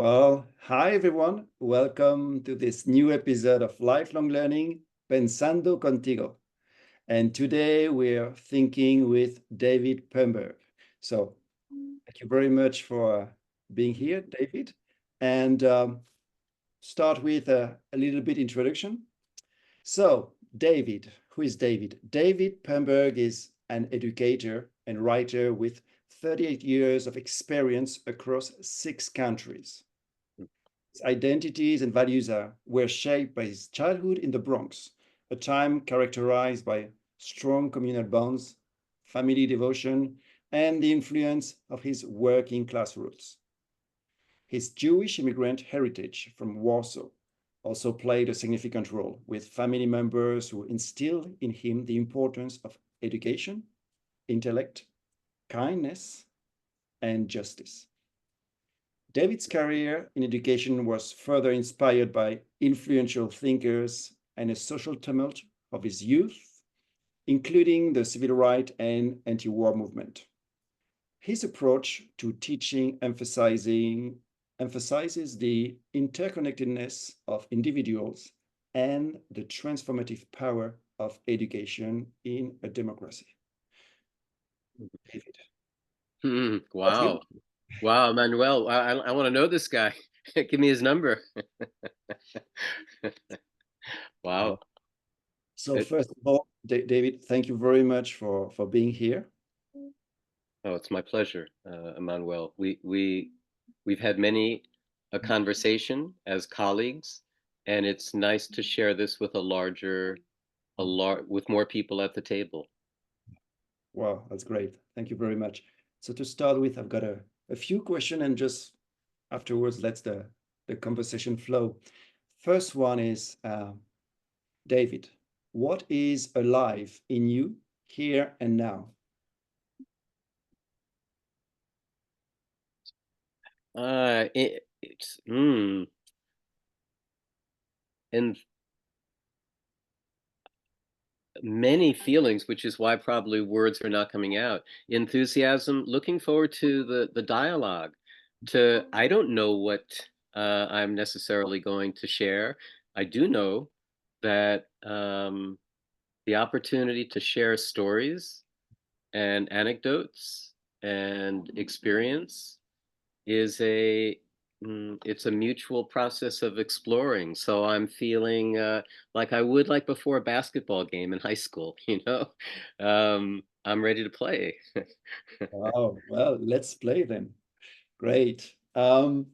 Well, hi everyone. Welcome to this new episode of Lifelong Learning, Pensando Contigo. And today we're thinking with David Penberg. So thank you very much for being here, David. And start with a little bit introduction. So David, who is David? David Penberg is an educator and writer with 38 years of experience across 6 countries. His identities and values were shaped by his childhood in the Bronx, a time characterized by strong communal bonds, family devotion, and the influence of his working class roots. His Jewish immigrant heritage from Warsaw also played a significant role, with family members who instilled in him the importance of education, intellect, kindness, and justice. David's career in education was further inspired by influential thinkers and a social tumult of his youth, including the civil rights and anti-war movement. His approach to teaching emphasizes the interconnectedness of individuals and the transformative power of education in a democracy. David, that's good. Wow. Wow, Emmanuel, I want to know this guy. Give me his number. Wow. So It, first of all, David, thank you very much for being here. oh, it's my pleasure, Emmanuel. We've had many a conversation as colleagues, and it's nice to share this with with more people at the table. Wow, that's great. Thank you very much. So to start with, I've got a few questions and just afterwards, let's the conversation flow. First one is, David, what is alive in you here and now? It's and many feelings, which is why probably words are not coming out. Enthusiasm, looking forward to the dialogue. To I don't know what I'm necessarily going to share. I do know that the opportunity to share stories and anecdotes and experience is it's a mutual process of exploring. So I'm feeling like I would like before a basketball game in high school, I'm ready to play. Oh, well, let's play then. Great. Well,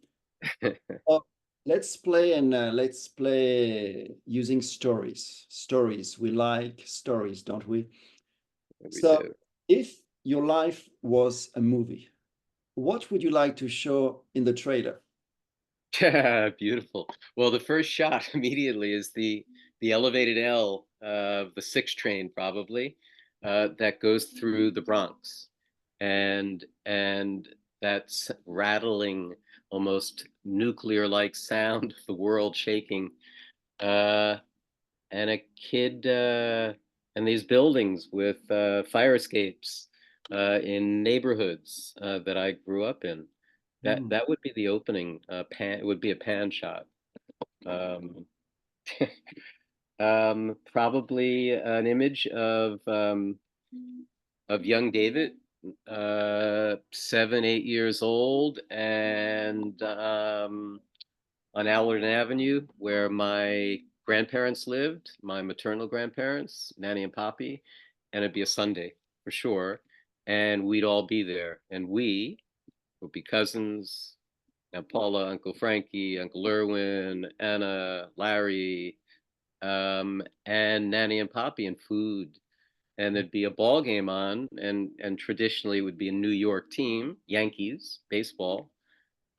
let's play using stories. Stories. We like stories, don't we? We So do. if your life was a movie, what would you like to show in the trailer? Yeah, beautiful. Well, the first shot immediately is the elevated L of the 6 train, probably, that goes through the Bronx, and that's rattling, almost nuclear-like sound of the world shaking, uh, and a kid, and these buildings with fire escapes in neighborhoods that I grew up in. That Hmm. that would be the opening pan. It would be a pan shot. Um, Probably an image of young David, 7, 8 years old, and on Allerton Avenue, where my grandparents lived, my maternal grandparents, Nanny and Poppy, and it'd be a Sunday for sure, and we'd all be there, and we would be cousins. Aunt Paula, Uncle Frankie, Uncle Irwin, Anna, Larry, and Nanny and Poppy, and food. And there'd be a ball game on, and traditionally it would be a New York team, Yankees, baseball.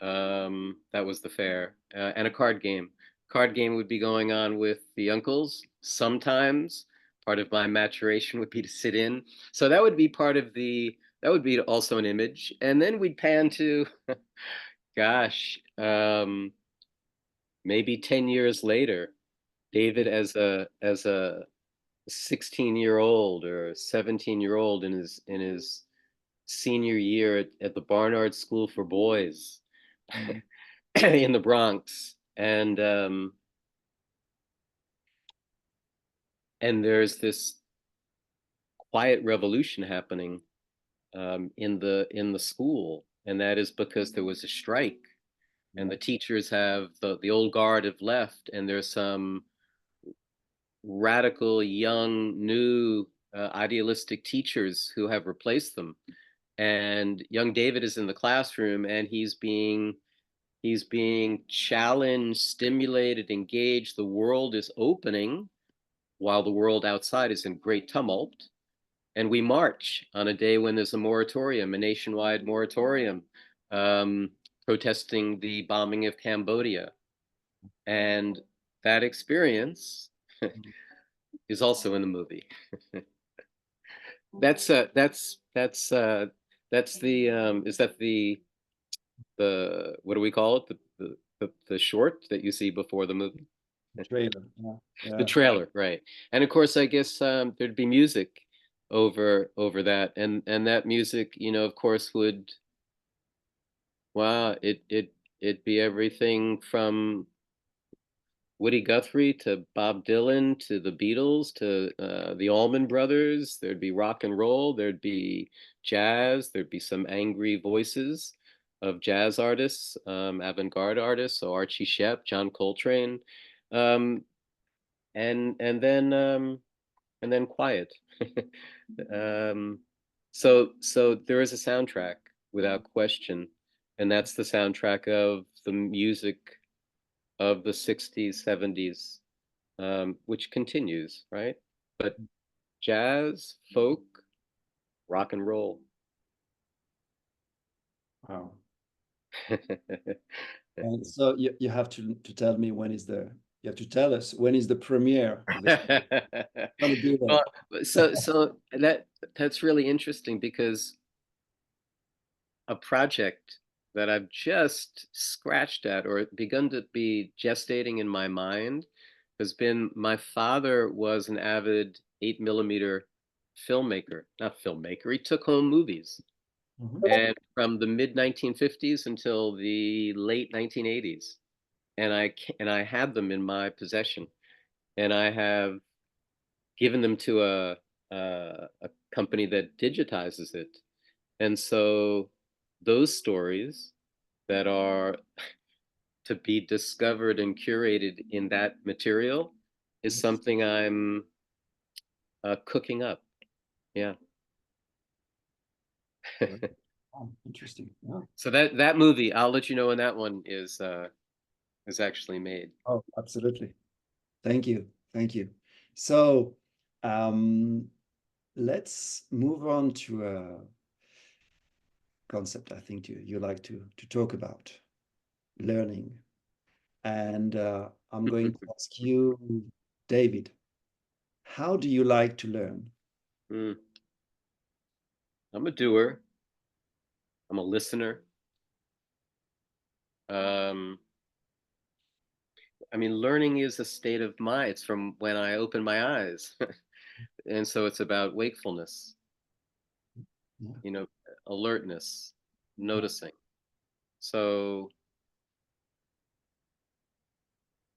That was the fair, and a card game. Card game would be going on with the uncles. Sometimes part of my maturation would be to sit in. So that would be part of that would be also an image. And then we'd pan to, gosh, maybe 10 years later, David as a 16-year-old or 17-year-old in his senior year at the Barnard School for Boys. in the Bronx, and there's this quiet revolution happening in the school, and that is because there was a strike, and the teachers have the old guard have left, and there's some radical, young, new, idealistic teachers who have replaced them. And young David is in the classroom, and he's being challenged, stimulated, engaged. The world is opening while the world outside is in great tumult. And we march on a day when there's a moratorium, a nationwide moratorium, um, protesting the bombing of Cambodia. And that experience is also in the movie. That's the is that the what do we call it, the short that you see before the movie? Trailer. The trailer, right? And of course, I guess there'd be music over that, and that music, of course, would, wow, it'd be everything from Woody Guthrie to Bob Dylan to the Beatles to the Allman Brothers. There'd be rock and roll. There'd be jazz. There'd be some angry voices of jazz artists, avant-garde artists, so Archie Shepp, John Coltrane, um, and then quiet. um, so there is a soundtrack without question, and that's the soundtrack of the music of the 60s, 70s, which continues, right? But jazz, folk, rock and roll. Wow. And so you have to tell me you have to tell us when is the premiere of this. Gonna be there. Well, so that's really interesting, because a project that I've just scratched at or begun to be gestating in my mind has been, my father was an avid 8mm filmmaker, not filmmaker, he took home movies. Mhm. And from the mid 1950s until the late 1980s. And I had them in my possession, and I have given them to a company that digitizes it. And so those stories that are to be discovered and curated in that material is something I'm cooking up. Yeah. Oh, interesting. Yeah. So that movie, I'll let you know when that one is actually made. Oh, absolutely. Thank you. Thank you. So um, let's move on to a concept I think you like to talk about, learning. And I'm going to ask you, David, how do you like to learn? Mm. I'm a doer. I'm a listener. Um, I mean, learning is a state of mind. It's from when I open my eyes. And so it's about wakefulness, Yeah. you know, alertness, noticing. So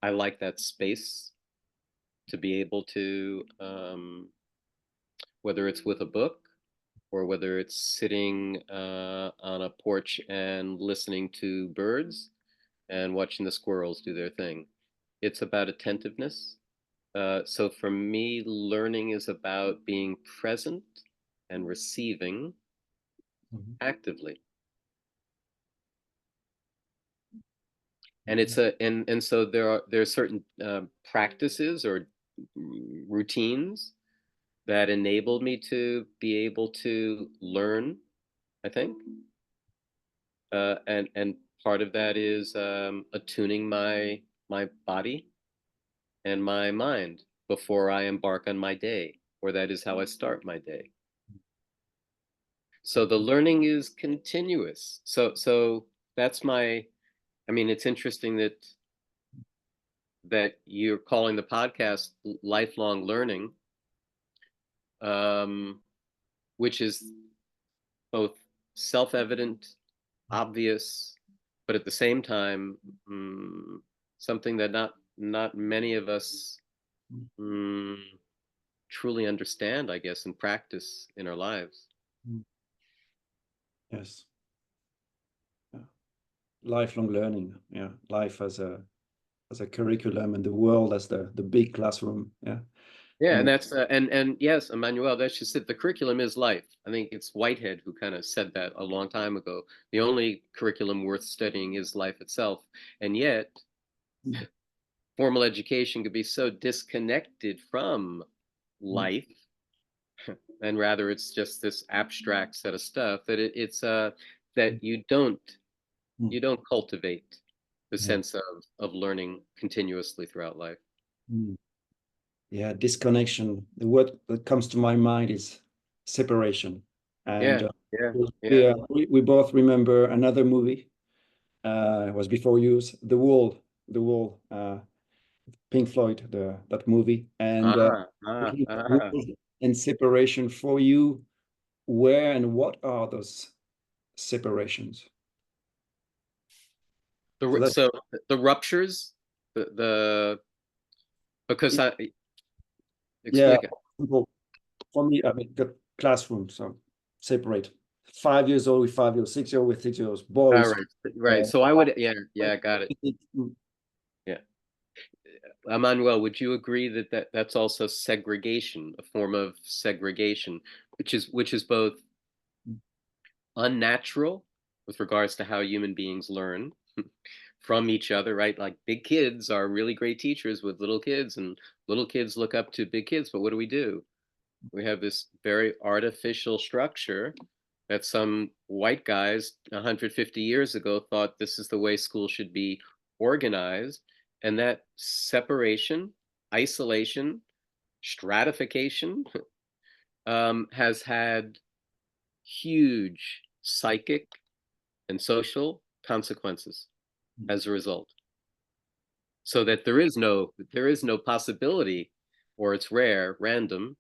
I like that space to be able to, whether it's with a book or whether it's sitting on a porch and listening to birds and watching the squirrels do their thing. It's about attentiveness. So for me, learning is about being present and receiving Mhm. actively. And it's and so there are certain practices or routines that enabled me to be able to learn, I think. And part of that is attuning my body and my mind before I embark on my day, or that is how I start my day. So the learning is continuous. So that's my, I mean, it's interesting that you're calling the podcast lifelong learning, um, which is both self-evident, obvious, but at the same time, something that not many of us mm, truly understand, I guess, and practice in our lives. Yes. Yeah. Lifelong learning. Yeah. Life as a curriculum and the world as the big classroom. Yeah. Yeah, And and that's and yes, Emmanuel, that's just it. The curriculum is life. I think it's Whitehead who kind of said that a long time ago. The only curriculum worth studying is life itself, and yet formal education could be so disconnected from life, and rather it's just this abstract set of stuff that it's that you don't cultivate the sense of learning continuously throughout life. Yeah, disconnection. The word that comes to my mind is separation. And Yeah, yeah, yeah. we both remember another movie. It was before yours, The Wall, Pink Floyd, that movie. And talking about Ah. walls and separation for you, where and what are those separations? So that, So the ruptures, the because I yeah, explain. for me, I mean, the classroom, so separate. 5 years old with 5 years, 6 years with 6 years, All boys. right, right. So I would, yeah, got it. Yeah, Emmanuel, would you agree that that's also segregation, a form of segregation, which is both unnatural with regards to how human beings learn from each other, right? Like big kids are really great teachers with little kids, and little kids look up to big kids. But what do? We have this very artificial structure that some white guys 150 years ago thought this is the way school should be organized. And that separation, isolation, stratification has had huge psychic and social consequences as a result. So that there is no possibility, or it's rare, random,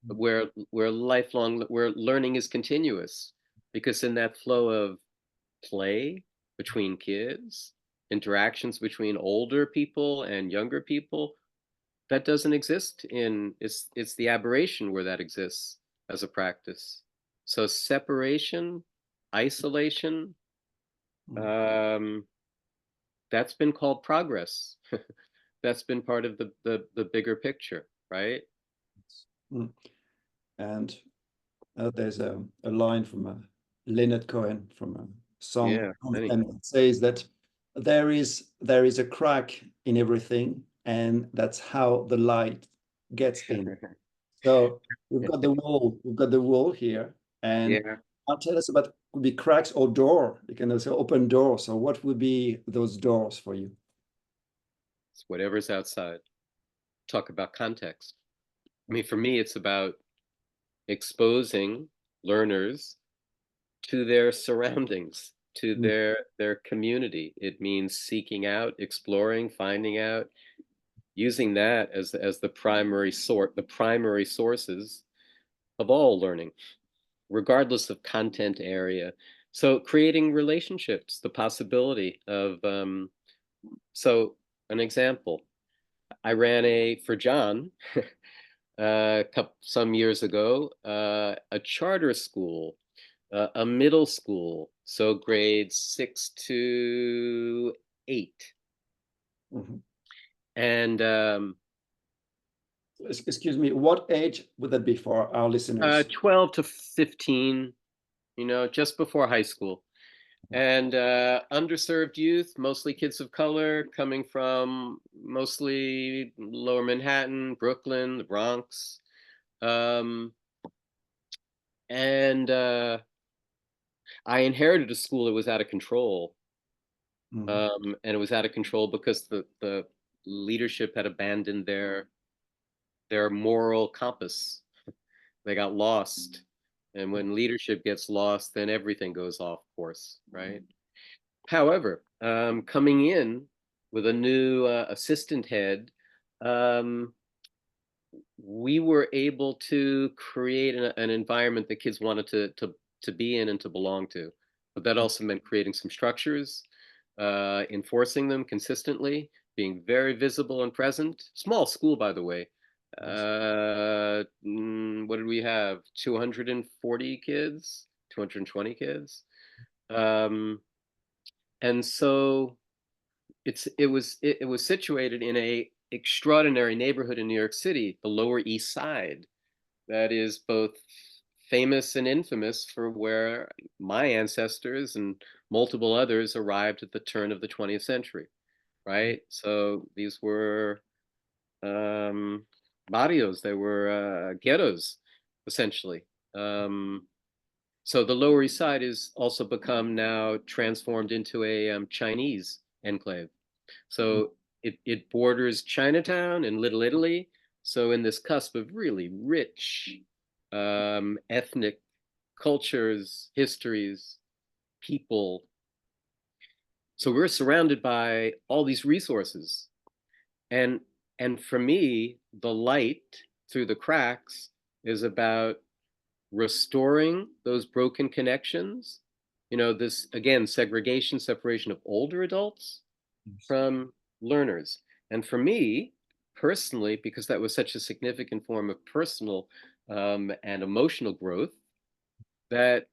where lifelong where learning is continuous, because in that flow of play between kids, interactions between older people and younger people, that doesn't exist in it's the aberration where that exists as a practice. So separation, isolation, um, that's been called progress. That's been part of the bigger picture, right? Mm. And there's a line from Leonard Cohen from a song, Yeah, many. and it says that there is a crack in everything, and that's how the light gets in. So we've got the wall here, and Yeah, now tell us about could be cracks or door. You can also open doors. So what would be those doors for you? it's whatever's outside. Talk about context. I mean, for me, it's about exposing learners to their surroundings, to Mm, their community. It means seeking out, exploring, finding out, using that as the primary sources of all learning, regardless of content area. So creating relationships, the possibility of so an example. I ran for John some years ago, a charter school, a middle school, so grades 6 to 8, mhm. and Excuse me, what age would that be for our listeners? 12 to 15, just before high school. And underserved youth, mostly kids of color, coming from mostly lower Manhattan, Brooklyn, the Bronx. Um, and I inherited a school that was out of control. Mhm. And it was out of control because the leadership had abandoned their moral compass. They got lost. And when leadership gets lost, then everything goes off course, right? However, coming in with a new assistant head, um, we were able to create an environment that kids wanted to be in and to belong to. But that also meant creating some structures, enforcing them consistently, being very visible and present. Small school, by the way. What did we have? 240 kids, 220 kids. And so it was situated in a extraordinary neighborhood in New York City, the Lower East Side, that is both famous and infamous for where my ancestors and multiple others arrived at the turn of the 20th century, right? So these were barrios, they were ghettos, essentially. So the Lower East Side is also become now transformed into a Chinese enclave. So it borders Chinatown and Little Italy. So in this cusp of really rich ethnic cultures, histories, people. So we're surrounded by all these resources. And and for me, the light through the cracks is about restoring those broken connections. You know, this again, segregation, separation of older adults from learners. And for me personally, because that was such a significant form of personal and emotional growth, that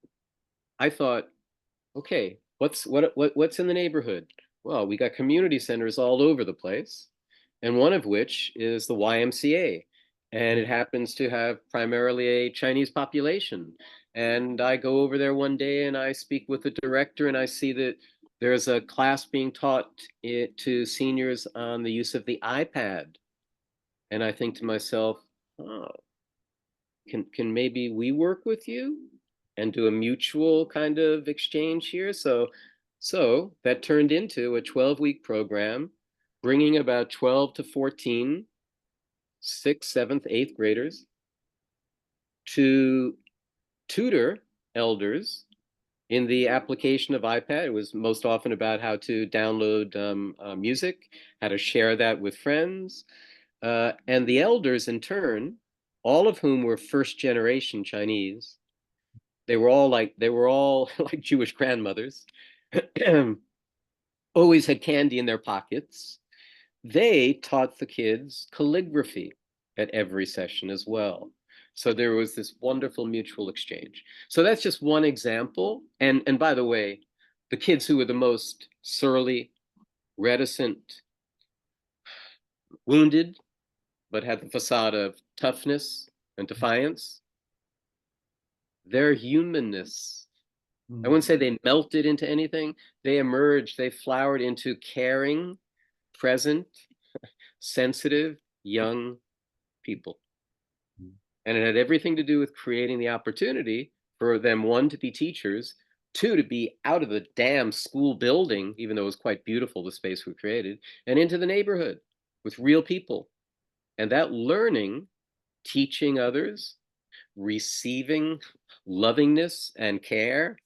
I thought, okay, what's in the neighborhood? Well, we got community centers all over the place, and one of which is the YMCA, and it happens to have primarily a Chinese population. And I go over there one day and I speak with the director, and I see that there's a class being taught to seniors on the use of the iPad. And I think to myself, oh, can maybe we work with you and do a mutual kind of exchange here? So that turned into a 12-week program, bringing about 12 to 14 sixth, seventh, eighth graders to tutor elders in the application of iPad. It was most often about how to download music, how to share that with friends. And the elders, in turn, all of whom were first generation Chinese, they were all like Jewish grandmothers, always had candy in their pockets. They taught the kids calligraphy at every session as well. So there was this wonderful mutual exchange. So that's just one example. And by the way, the kids who were the most surly, reticent, wounded, but had the facade of toughness and defiance, their humanness, I wouldn't say they melted into anything. They emerged, they flowered into caring, present, sensitive, young people. And it had everything to do with creating the opportunity for them, one, to be teachers, two, to be out of the damn school building, even though it was quite beautiful, the space we created, and into the neighborhood with real people. And that learning, teaching others, receiving lovingness and care,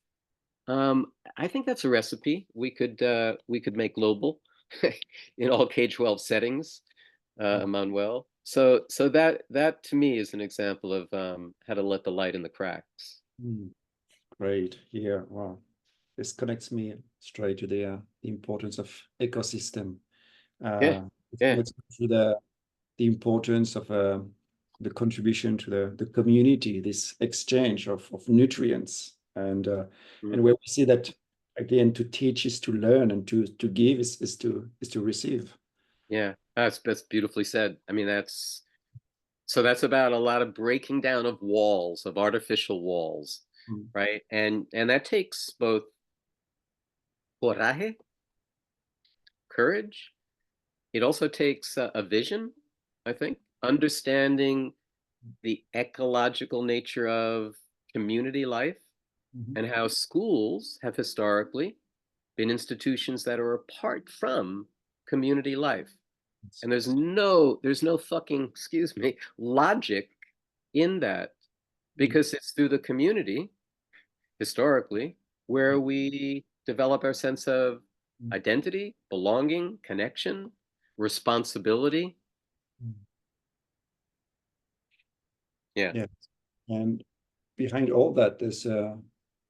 I think that's a recipe we could make global in all K-12 settings, Emmanuel. So that to me is an example of how to let the light in the cracks. Great. Yeah. Wow. This connects me straight to the importance of ecosystem. Yeah, It yeah, connects me to the importance of the contribution to the community, this exchange of nutrients, and where we see that again, to teach is to learn, and to give is to receive. yeah. That's beautifully said. I mean, that's about a lot of breaking down of walls, of artificial walls, right? And that takes both coraje, courage. It also takes a vision, I think, understanding the ecological nature of community life and how schools have historically been institutions that are apart from community life. And there's no fucking, excuse me, logic in that, because it's through the community historically where we develop our sense of identity, belonging, connection, responsibility. Yeah. Yeah, and behind all that, there's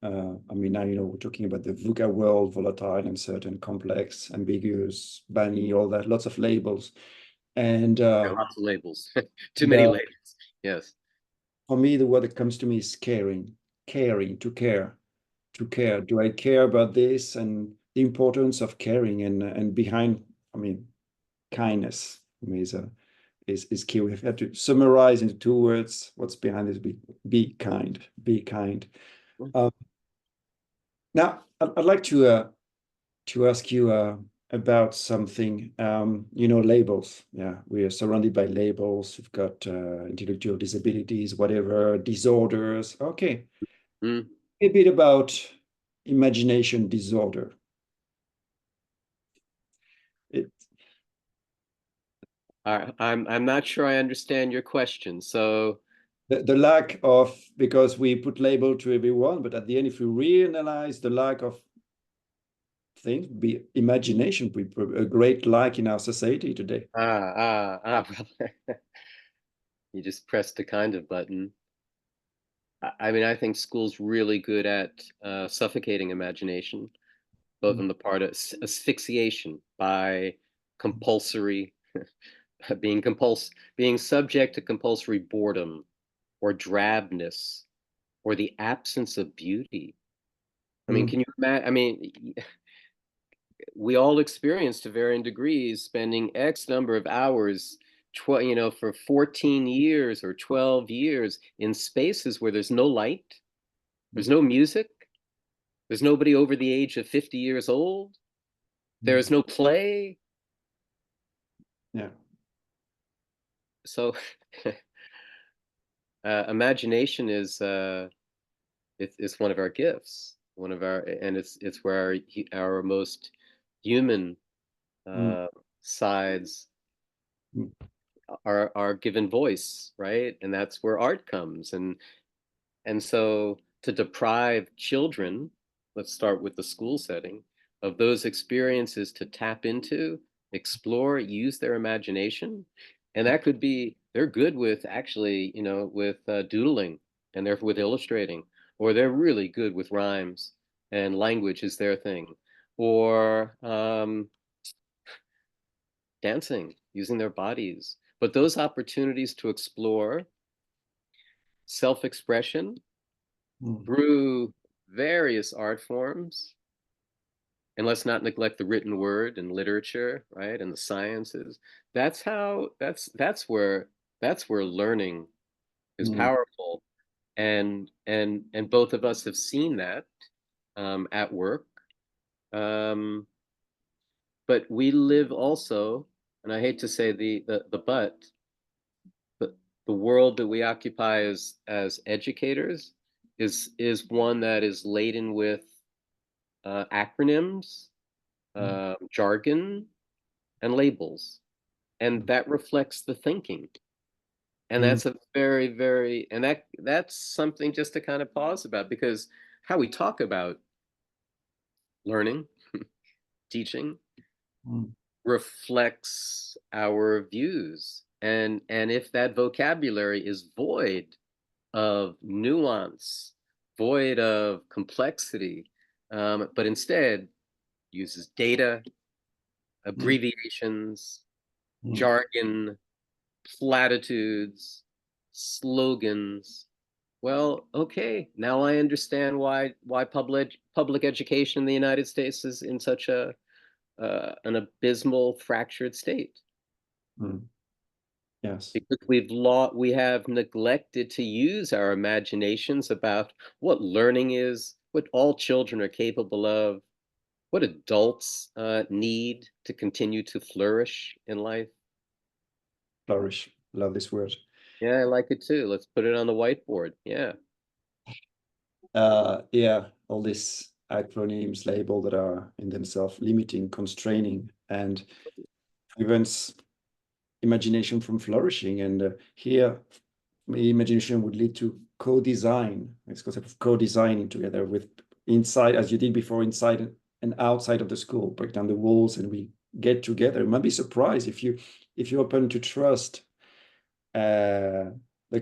I mean, now, we're talking about the VUCA world, volatile, uncertain, complex, ambiguous, bunny, all that, lots of labels. And Lots of labels, too many labels. Yes. For me, the word that comes to me is caring, to care, to care. Do I care about this, and the importance of caring, and behind, I mean, kindness, for me, is key. We've had to summarize into 2 words what's behind this. Be kind, be kind. Now, I'd like to ask you about something. Labels. Yeah, we are surrounded by labels. We've got intellectual disabilities, whatever, disorders. Okay, a bit about imagination disorder. I'm not sure I understand your question. So the lack of, because we put label to everyone, but at the end, if we reanalyze the lack of things, be imagination, a great lack in our society today. well, you just pressed the kind of button. I mean, I think school's really good at suffocating imagination, both on the part of asphyxiation by compulsory being subject to compulsory boredom or drabness or the absence of beauty. I mean, can you imagine? I mean, we all experience to varying degrees spending X number of hours, for 14 years or 12 years in spaces where there's no light, there's no music, there's nobody over the age of 50 years old, there's no play. Yeah. So imagination is it's one of our gifts, and it's where our most human sides are given voice, right? And that's where art comes. And so to deprive children, let's start with the school setting, of those experiences to tap into, explore, use their imagination. And that could be, they're good with actually, with doodling, and they're with illustrating, or they're really good with rhymes and language is their thing, or dancing, using their bodies. But those opportunities to explore self-expression through various art forms, and let's not neglect the written word and literature, right, and the sciences. That's where learning is powerful, and both of us have seen that at work. But we live also, and I hate to say the but the world that we occupy as educators is one that is laden with acronyms, jargon, and labels, and that reflects the thinking. And that's a very, very, and that's something just to kind of pause about, because how we talk about learning, teaching, reflects our views. And if that vocabulary is void of nuance, void of complexity, but instead uses data, abbreviations, jargon, platitudes, slogans. Well, okay, now I understand why public education in the United States is in such an abysmal, fractured state. Yes. Because we have neglected to use our imaginations about what learning is, what all children are capable of, what adults need to continue to flourish in life. Flourish. Love this word. Yeah, I like it too. Let's put it on the whiteboard. Yeah. Yeah, all these acronyms, label that are in themselves limiting, constraining, and prevents imagination from flourishing. And here, imagination would lead to co-design. This concept of co-designing together with inside, as you did before, inside and outside of the school. Break down the walls and we get together. You might be surprised if you're open to trust the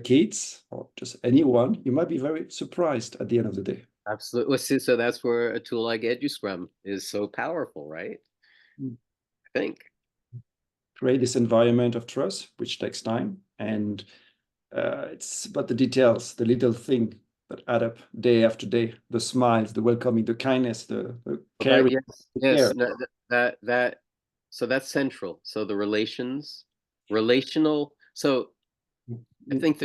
kids or just anyone. You might be very surprised at the end of the day. Absolutely. So that's where a tool like EduScrum is so powerful, right? Mm. I think. Create this environment of trust, which takes time, and it's about the details, the little thing that add up day after day, the smiles, the welcoming, the kindness, the Right. caring, Yes. the care. Yes. No, that. So that's central. So the relational. So I Mm, think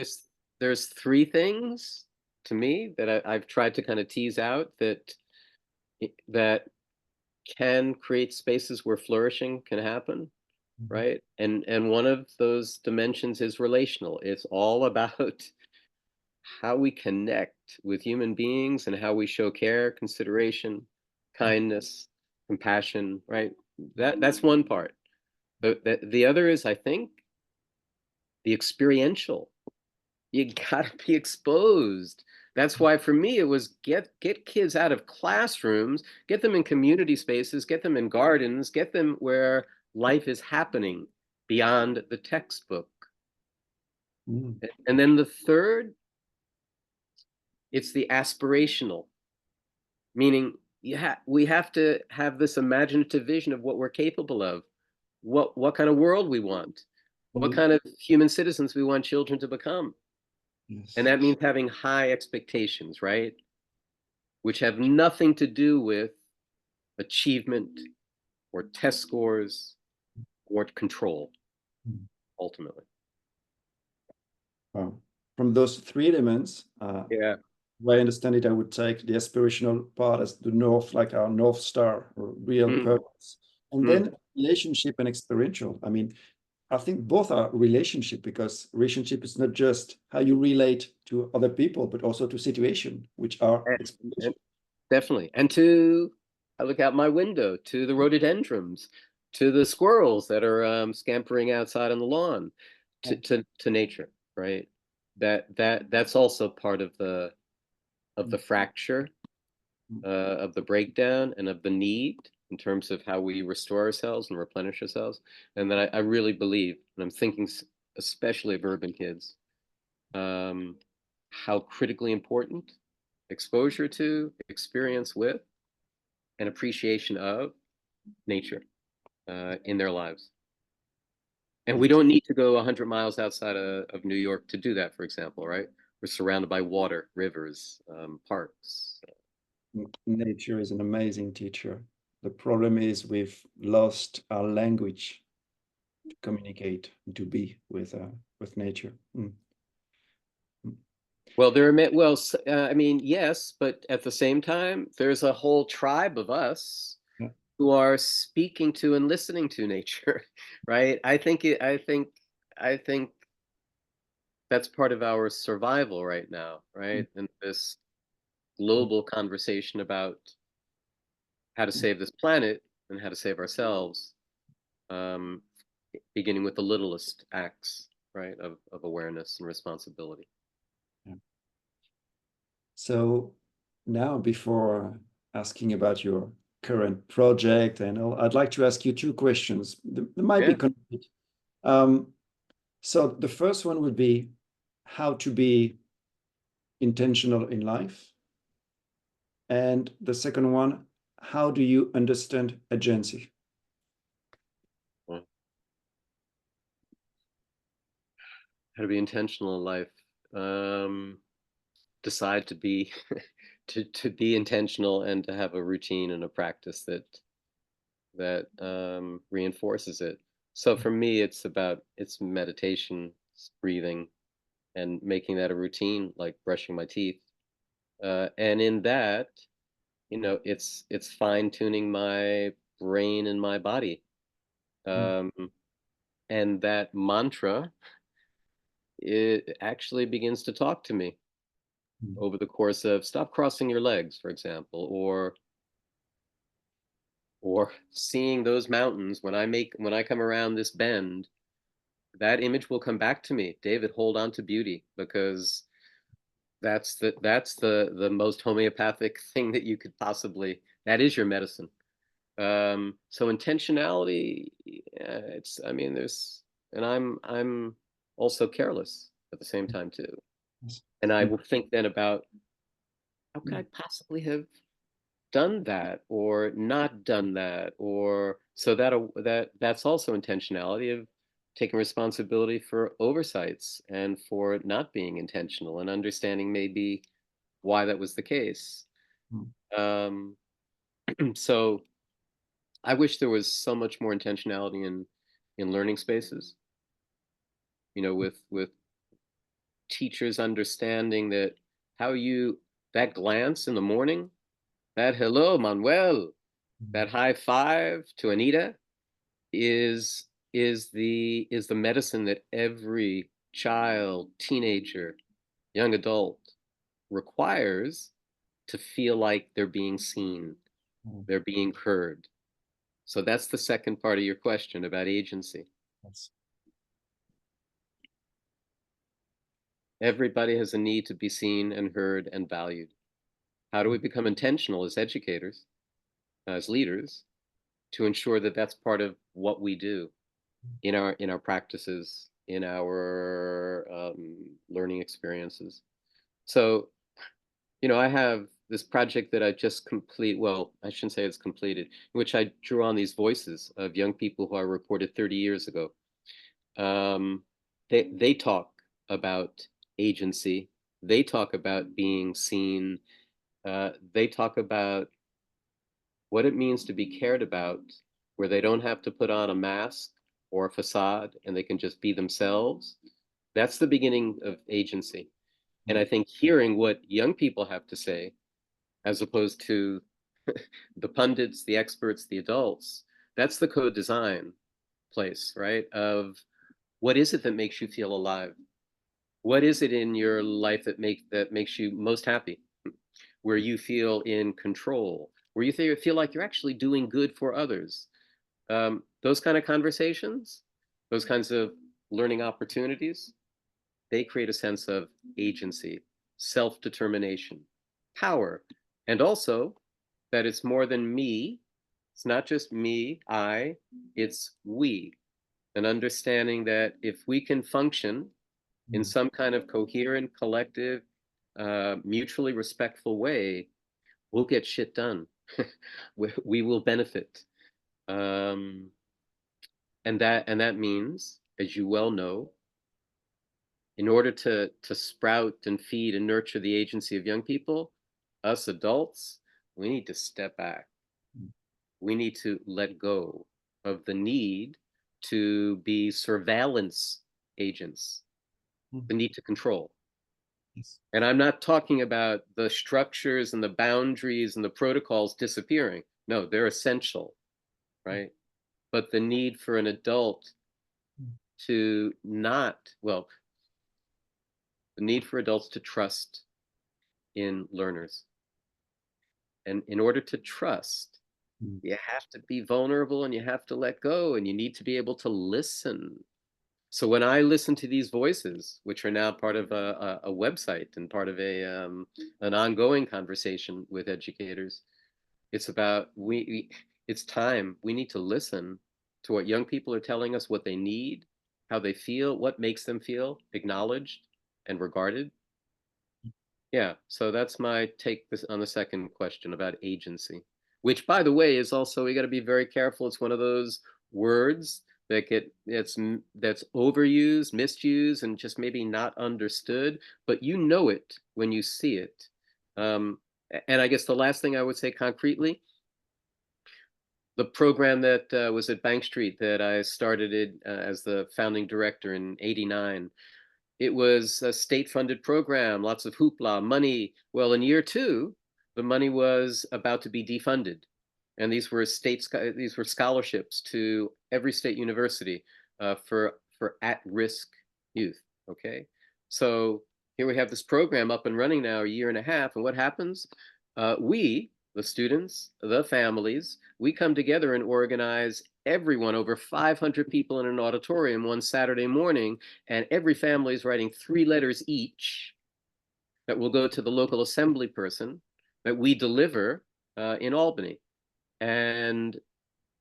there's three things to me that I've tried to kind of tease out that can create spaces where flourishing can happen, right? And one of those dimensions is relational. It's all about how we connect with human beings and how we show care, consideration, kindness, compassion, right? That's one part. The other is, I think, the experiential. You gotta be exposed. That's why for me it was get kids out of classrooms, get them in community spaces, get them in gardens, get them where life is happening beyond the textbook. mm, And then the third, it's the aspirational, meaning we have to have this imaginative vision of what we're capable of, what kind of world we want, what mm. kind of human citizens we want children to become. And Yes. that means having high expectations, right? Which have nothing to do with achievement or test scores or control, Mm. ultimately. Wow. From those three elements, Yeah. the way I understand it, I would take the aspirational part as the north, like our North Star, or real Mm, purpose. And mm. then relationship and experiential. I mean, I think both are relationship, because relationship is not just how you relate to other people, but also to situation, which are And, experiential. and definitely. I look out my window to the rhododendrons, to the squirrels that are scampering outside on the lawn, to nature, right? That's also part of the fracture, of the breakdown, and of the need in terms of how we restore ourselves and replenish ourselves. And that I really believe, and I'm thinking especially of urban kids, um, how critically important exposure to, experience with, and appreciation of nature in their lives. And we Yes. don't need to go 100 miles outside of New York to do that, for example, right? We're surrounded by water, rivers, parks. Nature is an amazing teacher. The problem is we've lost our language to communicate, to be with nature. Mm. Mm. Well, I mean, yes, but at the same time, there's a whole tribe of us Yeah. who are speaking to and listening to nature, right? I think that's part of our survival right now, Mm. right? And this global conversation about how to save this planet and how to save ourselves, um, beginning with the littlest acts, right, of awareness and responsibility. Yeah. So now, before asking about your current project and all, I'd like to ask you two questions. They might be Yeah. connected. Um, so the first one would be how to be intentional in life. And the second one, how do you understand agency? Well, how to be intentional in life. Decide to be to be intentional and to have a routine and a practice that reinforces it. So for me, it's meditation, it's breathing, and making that a routine, like brushing my teeth. And in that, it's fine tuning my brain and my body. Mm, Um, and that mantra, it actually begins to talk to me mm, over the course of stop crossing your legs, for example, or seeing those mountains when I come around this bend, that image will come back to me. David, hold on to beauty, because that's the most homeopathic thing that you could possibly, that is your medicine. So intentionality, it's, I mean, and I'm also careless at the same time too. yes. And I Mm, will think then about how could I possibly have done that or not done that? Or so that's also intentionality of taking responsibility for oversights and for not being intentional and understanding maybe why that was the case. Mm. Um, so I wish there was so much more intentionality in learning spaces. With teachers understanding that how you that glance in the morning, that hello, Manuel, that high five to Anita is the medicine that every child, teenager, young adult requires to feel like they're being seen, Mm. they're being heard. So that's the second part of your question about agency. Yes. Everybody has a need to be seen and heard and valued. How do we become intentional as educators, as leaders, to ensure that that's part of what we do in our practices, in our learning experiences? So, I have this project that I just complete. Well, I shouldn't say it's completed, in which I drew on these voices of young people who I reported 30 years ago. Um, they talk about agency. They talk about being seen. They talk about what it means to be cared about, where they don't have to put on a mask or a facade and they can just be themselves. That's the beginning of agency. And I think hearing what young people have to say, as opposed to the pundits, the experts, the adults, that's the co-design place, right? Of what is it that makes you feel alive? What is it in your life that makes you most happy? Where you feel in control, where you feel like you're actually doing good for others. Those kind of conversations, those kinds of learning opportunities, they create a sense of agency, self-determination, power, and also that it's more than me. It's not just me, it's we. An understanding that if we can function in some kind of coherent, collective, mutually respectful way, we'll get shit done. we will benefit. Um, and that means, as you well know, in order to sprout and feed and nurture the agency of young people, us adults, we need to step back. We need to let go of the need to be surveillance agents, the need to control. Yes. And I'm not talking about the structures and the boundaries and the protocols disappearing. No, they're essential, right? But the need for an adult to not, well, the need for adults to trust in learners. And in order to trust, you have to be vulnerable and you have to let go and you need to be able to listen. So when I listen to these voices, which are now part of a website and part of an ongoing conversation with educators, it's about it's time. We need to listen to what young people are telling us, what they need, how they feel, what makes them feel acknowledged and regarded. Yeah, so that's my take on the second question about agency, which, by the way, is also, we got to be very careful. It's one of those words that's overused, misused, and just maybe not understood, but you know it when you see it. And I guess the last thing I would say concretely, the program that was at Bank Street that I started it as the founding director in '89. It was a state-funded program, lots of hoopla, money. Well, in year two, the money was about to be defunded, and these were scholarships to every state university for at-risk youth. Okay, so here we have this program up and running now a year and a half, and what happens? We, the students, the families, we come together and organize everyone, over 500 people in an auditorium one Saturday morning, and every family is writing 3 letters each that will go to the local assembly person that we deliver in Albany. And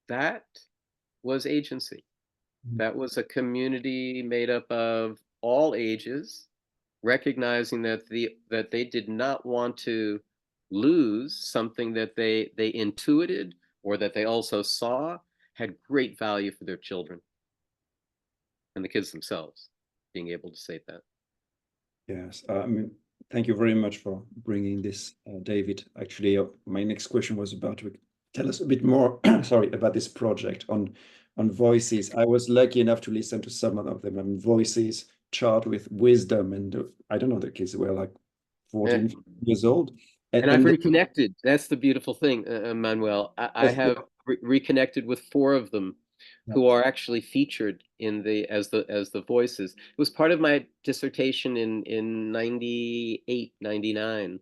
that was agency. That was a community made up of all ages, recognizing that they did not want to lose something that they intuited or that they also saw had great value for their children and the kids themselves, being able to say that. Yes, I mean, thank you very much for bringing this, David. Actually, my next question was about to tell us a bit more, sorry, about this project on voices. I was lucky enough to listen to some of them. I mean, voices charged with wisdom, and I don't know, the kids were like 14 years old. And I've reconnected. That's the beautiful thing, Manuel. I have reconnected with 4 of them who are actually featured in as the voices. It was part of my dissertation in 98, 99,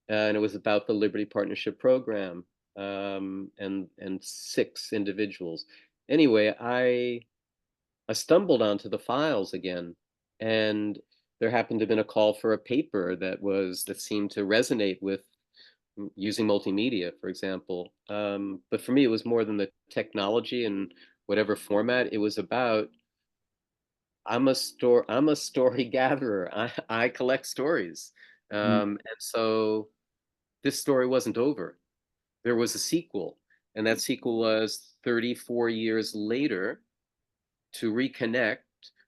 and it was about the Liberty Partnership Program, and 6 individuals. Anyway, I stumbled onto the files again, and there happened to have been a call for a paper that seemed to resonate with using multimedia, for example. But for me, it was more than the technology and whatever format. It was about I'm a story gatherer. I collect stories, and so this story wasn't over. There was a sequel, and that sequel was 34 years later, to reconnect,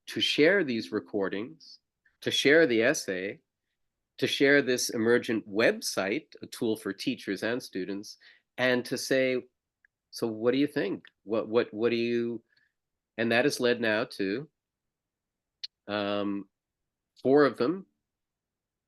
to share these recordings, to share the essay, to share this emergent website, a tool for teachers and students, and to say, so what do you think? What do you? And that has led now to 4 of them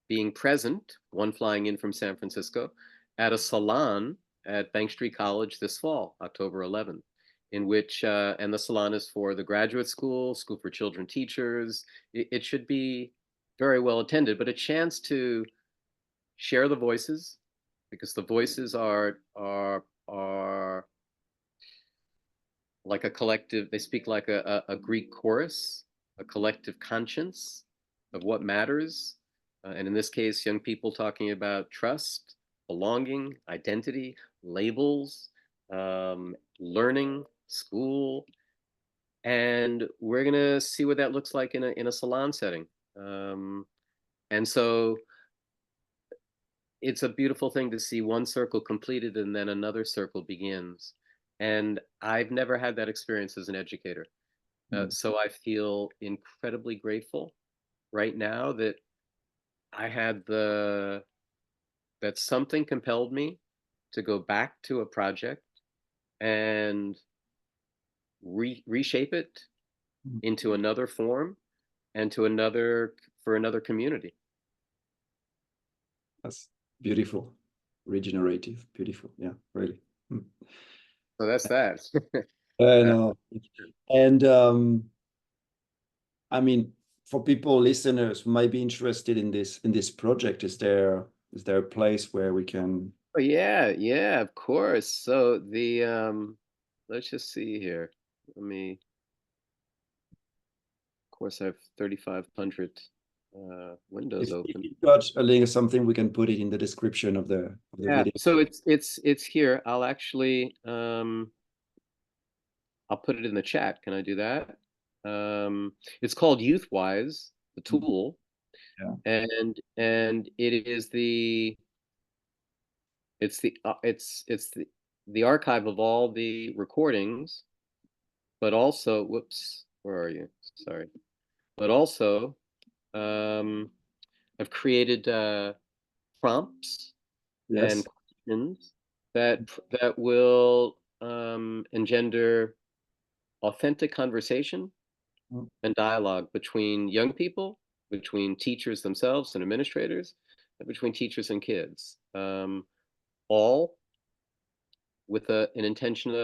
being present, one flying in from San Francisco, at a salon at Bank Street College this fall, October 11th, in which, and the salon is for the graduate school for children teachers. It should be very well attended, but a chance to share the voices, because the voices are like a collective. They speak like a Greek chorus, a collective conscience of what matters, and in this case, young people talking about trust, belonging, identity, labels, learning, school, and we're gonna see what that looks like in a salon setting. And so it's a beautiful thing to see one circle completed and then another circle begins. And I've never had that experience as an educator. So I feel incredibly grateful right now that I had that something compelled me to go back to a project and reshape it into another form and for another community. That's beautiful, regenerative, beautiful. Yeah, really. So that's that. I know. And I mean, for people, listeners who might be interested in this project, is there a place where we can? Oh yeah, of course. So let's just see here. Of course, I have 3,500 windows If open. you've got a link or something, we can put it in the description of the Yeah, video. so it's here. I'll actually I'll put it in the chat. Can I do that? It's called YouthWise, the tool, Yeah. and it's the archive of all the recordings, but also, whoops, where are you? Sorry. But also, I've created prompts and Yes. questions that will engender authentic conversation and dialogue between young people, between teachers themselves and administrators, and between teachers and kids, all with an intention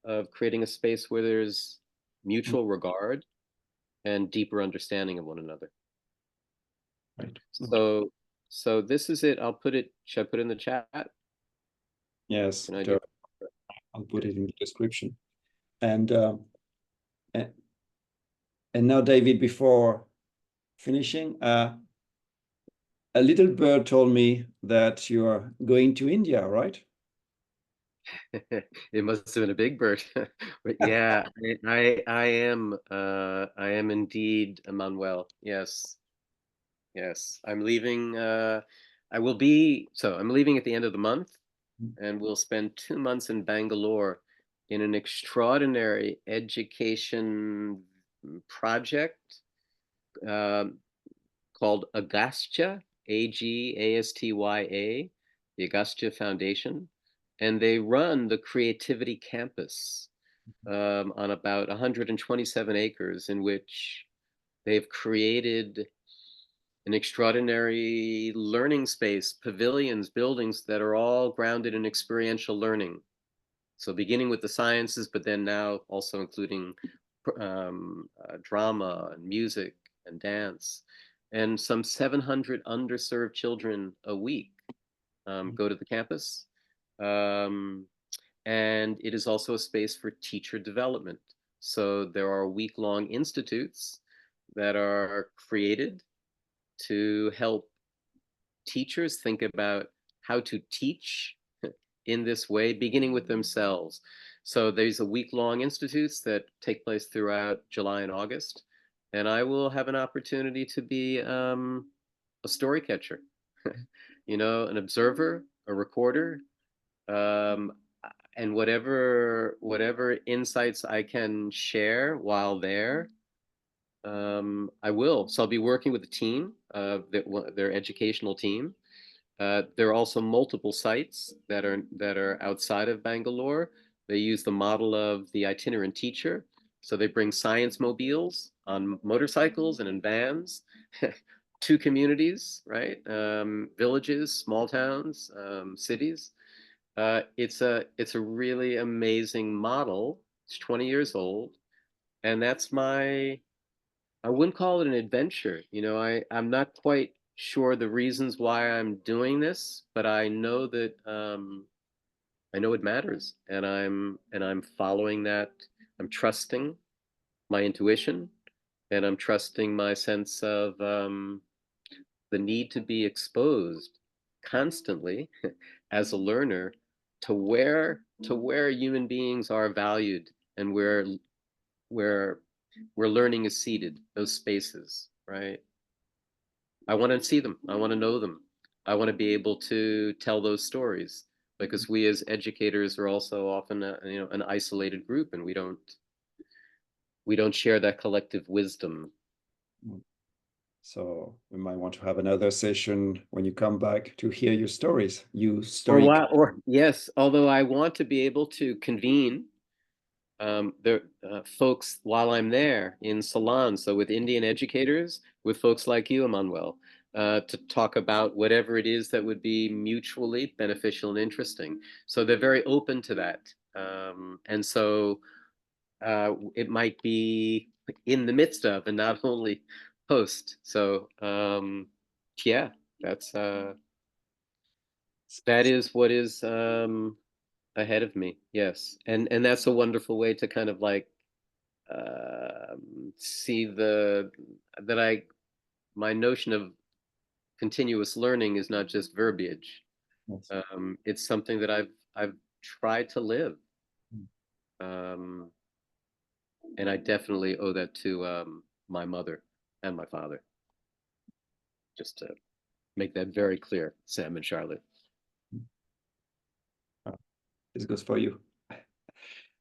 of creating a space where there's mutual regard and deeper understanding of one another. Right. So this is it. Should I put it in the chat? Yes. Can I do? I'll put it in the description. And and now, David, before finishing, a little bird told me that you are going to India, right? It must have been a big bird. But yeah, I am indeed Emmanuel. Yes. I'm leaving I'm leaving at the end of the month, and we'll spend 2 months in Bangalore in an extraordinary education project called Agastya, Agastya, the Agastya Foundation, and they run the Creativity Campus on about 127 acres, in which they've created an extraordinary learning space, pavilions, buildings that are all grounded in experiential learning. So beginning with the sciences, but then now also including drama and music and dance. And some 700 underserved children a week go to the campus. And it is also a space for teacher development. So there are week-long institutes that are created to help teachers think about how to teach in this way, beginning with themselves. So there's a week-long institutes that take place throughout July and August, and I will have an opportunity to be a story catcher, an observer, a recorder, um, and whatever insights I can share while there, I will. So I'll be working with a team, their educational team. There are also multiple sites that are outside of Bangalore. They use the model of the itinerant teacher. So they bring science mobiles on motorcycles and in vans to communities, right? Villages, small towns, cities. It's a really amazing model. It's 20 years old, and I wouldn't call it an adventure. I'm not quite sure the reasons why I'm doing this, but I know that I know it matters, and I'm following that. I'm trusting my intuition, and I'm trusting my sense of the need to be exposed constantly as a learner to where human beings are valued, and where learning is seated, those spaces, right? I want to see them. I want to know them. I want to be able to tell those stories, because we as educators are also often an isolated group, and we don't share that collective wisdom. So we might want to have another session when you come back to hear your stories. Yes, although I want to be able to convene folks while I'm there in salons, so with Indian educators, with folks like you, Emmanuel, to talk about whatever it is that would be mutually beneficial and interesting. So they're very open to that. And so it might be in the midst of and not only post. So yeah, that is what is ahead of me. Yes. And that's a wonderful way to kind of like see my notion of continuous learning is not just verbiage. Yes. It's something that I've tried to live, um, and I definitely owe that to my mother and my father. Just to make that very clear, Sam and Charlotte. This goes for you.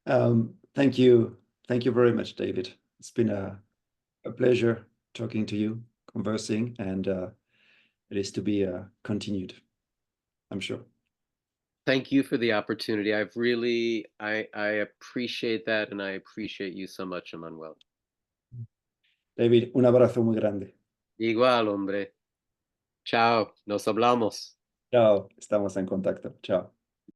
Thank you very much, David. It's been a pleasure talking to you, conversing, and it is to be continued, I'm sure. Thank you for the opportunity. I appreciate that, and I appreciate you so much, Emmanuel. David, un abrazo muy grande. Igual, hombre. Chao, nos hablamos. Chao, estamos en contacto. Chao.